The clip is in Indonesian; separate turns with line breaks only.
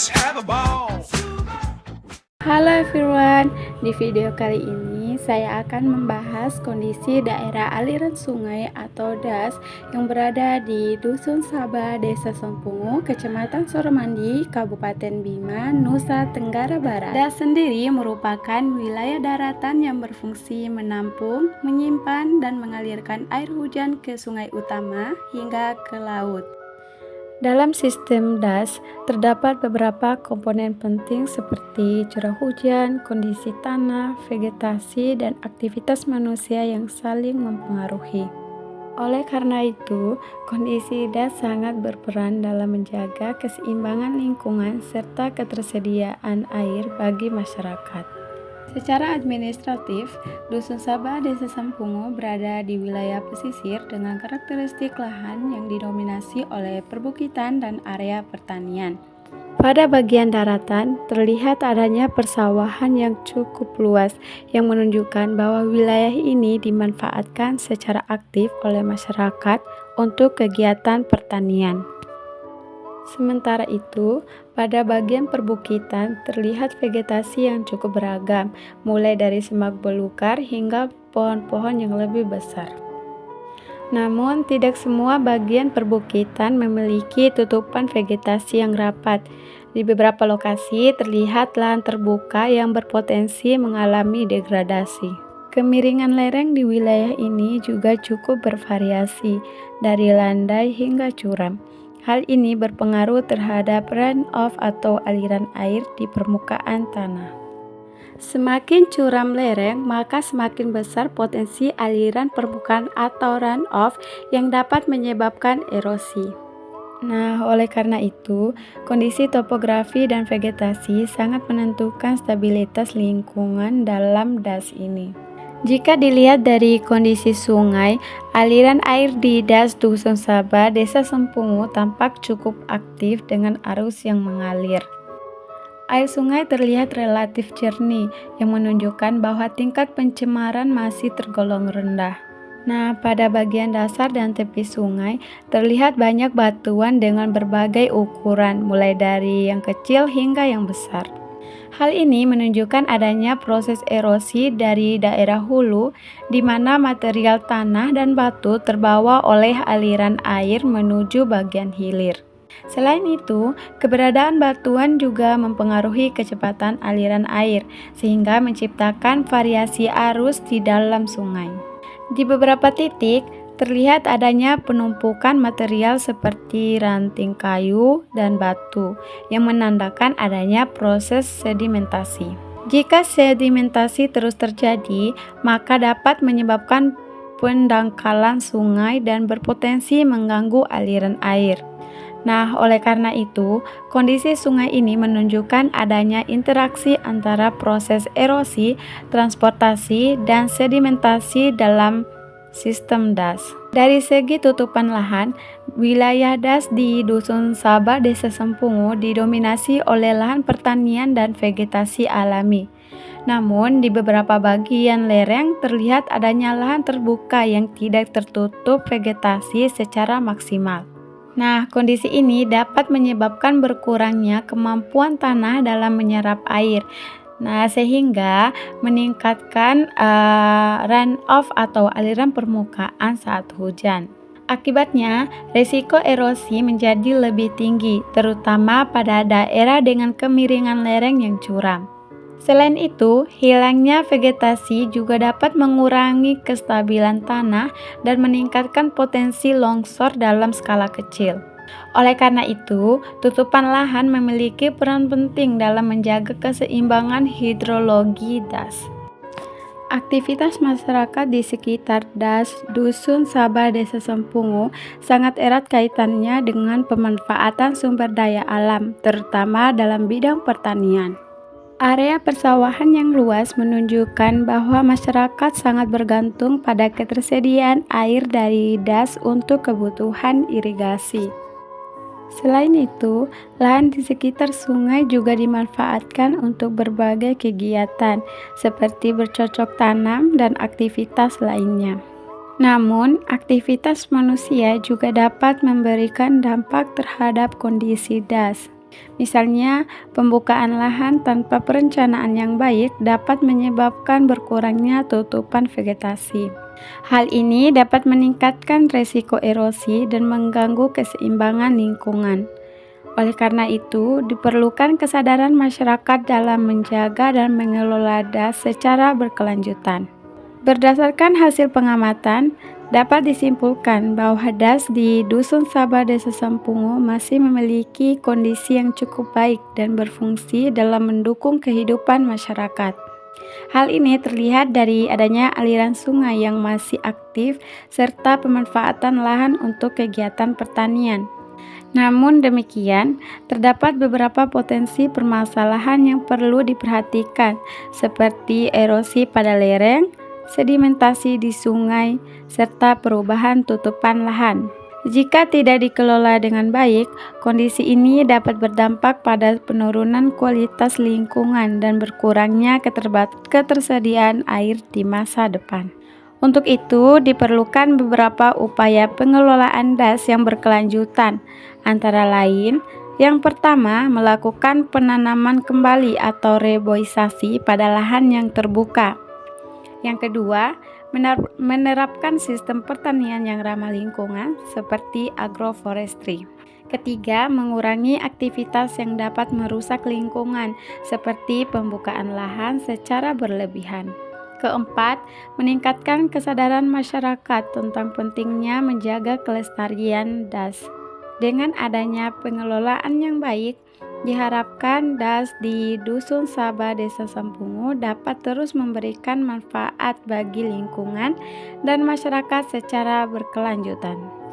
Let's have a ball.
Halo everyone, di video kali ini saya akan membahas kondisi daerah aliran sungai atau DAS yang berada di Dusun Sabah, Desa Sempungu, Kecamatan Soromandi, Kabupaten Bima, Nusa Tenggara Barat. DAS sendiri merupakan wilayah daratan yang berfungsi menampung, menyimpan, dan mengalirkan air hujan ke sungai utama hingga ke laut. Dalam sistem DAS, terdapat beberapa komponen penting seperti curah hujan, kondisi tanah, vegetasi, dan aktivitas manusia yang saling mempengaruhi. Oleh karena itu, kondisi DAS sangat berperan dalam menjaga keseimbangan lingkungan serta ketersediaan air bagi masyarakat. Secara administratif, Dusun Sabah Desa Sempungu berada di wilayah pesisir dengan karakteristik lahan yang didominasi oleh perbukitan dan area pertanian. Pada bagian daratan, terlihat adanya persawahan yang cukup luas yang menunjukkan bahwa wilayah ini dimanfaatkan secara aktif oleh masyarakat untuk kegiatan pertanian. Sementara itu, pada bagian perbukitan terlihat vegetasi yang cukup beragam, mulai dari semak belukar hingga pohon-pohon yang lebih besar. Namun, tidak semua bagian perbukitan memiliki tutupan vegetasi yang rapat. Di beberapa lokasi terlihat lahan terbuka yang berpotensi mengalami degradasi. Kemiringan lereng di wilayah ini juga cukup bervariasi, dari landai hingga curam. Hal ini berpengaruh terhadap runoff atau aliran air di permukaan tanah. Semakin curam lereng, maka semakin besar potensi aliran permukaan atau runoff yang dapat menyebabkan erosi. Nah, oleh karena itu, kondisi topografi dan vegetasi sangat menentukan stabilitas lingkungan dalam DAS ini. Jika dilihat dari kondisi sungai, aliran air di DAS Dusun Sabah Desa Sempungu tampak cukup aktif dengan arus yang mengalir. Air sungai terlihat relatif jernih, yang menunjukkan bahwa tingkat pencemaran masih tergolong rendah. Nah, pada bagian dasar dan tepi sungai, terlihat banyak batuan dengan berbagai ukuran, mulai dari yang kecil hingga yang besar. Hal ini menunjukkan adanya proses erosi dari daerah hulu, di mana material tanah dan batu terbawa oleh aliran air menuju bagian hilir. Selain itu, keberadaan batuan juga mempengaruhi kecepatan aliran air, sehingga menciptakan variasi arus di dalam sungai. Di beberapa titik, terlihat adanya penumpukan material seperti ranting kayu dan batu yang menandakan adanya proses sedimentasi. Jika sedimentasi terus terjadi, maka dapat menyebabkan pendangkalan sungai dan berpotensi mengganggu aliran air. Nah, oleh karena itu, kondisi sungai ini menunjukkan adanya interaksi antara proses erosi, transportasi, dan sedimentasi dalam sistem DAS. Dari segi tutupan lahan, wilayah DAS di Dusun Sabah Desa Sempungu didominasi oleh lahan pertanian dan vegetasi alami. Namun, di beberapa bagian lereng terlihat adanya lahan terbuka yang tidak tertutup vegetasi secara maksimal. Nah, kondisi ini dapat menyebabkan berkurangnya kemampuan tanah dalam menyerap air. Nah, sehingga meningkatkan runoff atau aliran permukaan saat hujan. Akibatnya, risiko erosi menjadi lebih tinggi, terutama pada daerah dengan kemiringan lereng yang curam. Selain itu, hilangnya vegetasi juga dapat mengurangi kestabilan tanah dan meningkatkan potensi longsor dalam skala kecil. Oleh karena itu, tutupan lahan memiliki peran penting dalam menjaga keseimbangan hidrologi DAS. Aktivitas masyarakat di sekitar DAS Dusun Sabah Desa Sempungu sangat erat kaitannya dengan pemanfaatan sumber daya alam, terutama dalam bidang pertanian. Area persawahan yang luas menunjukkan bahwa masyarakat sangat bergantung pada ketersediaan air dari DAS untuk kebutuhan irigasi. Selain itu, lahan di sekitar sungai juga dimanfaatkan untuk berbagai kegiatan seperti bercocok tanam dan aktivitas lainnya. Namun, aktivitas manusia juga dapat memberikan dampak terhadap kondisi DAS. Misalnya, pembukaan lahan tanpa perencanaan yang baik dapat menyebabkan berkurangnya tutupan vegetasi. Hal ini dapat meningkatkan resiko erosi dan mengganggu keseimbangan lingkungan. Oleh karena itu, diperlukan kesadaran masyarakat dalam menjaga dan mengelola das secara berkelanjutan. Berdasarkan hasil pengamatan, dapat disimpulkan bahwa das di Dusun Sabah Desa Sampungo masih memiliki kondisi yang cukup baik dan berfungsi dalam mendukung kehidupan masyarakat. Hal ini terlihat dari adanya aliran sungai yang masih aktif serta pemanfaatan lahan untuk kegiatan pertanian. Namun demikian, terdapat beberapa potensi permasalahan yang perlu diperhatikan, seperti erosi pada lereng, sedimentasi di sungai, serta perubahan tutupan lahan. Jika tidak dikelola dengan baik, kondisi ini dapat berdampak pada penurunan kualitas lingkungan dan berkurangnya ketersediaan air di masa depan. Untuk itu, diperlukan beberapa upaya pengelolaan das yang berkelanjutan, antara lain, yang pertama, melakukan penanaman kembali atau reboisasi pada lahan yang terbuka. Yang kedua, menerapkan sistem pertanian yang ramah lingkungan seperti agroforestry. Ketiga, mengurangi aktivitas yang dapat merusak lingkungan seperti pembukaan lahan secara berlebihan. Keempat, meningkatkan kesadaran masyarakat tentang pentingnya menjaga kelestarian das. Dengan adanya pengelolaan yang baik, diharapkan das di Dusun Sabah Desa Sampungo dapat terus memberikan manfaat bagi lingkungan dan masyarakat secara berkelanjutan.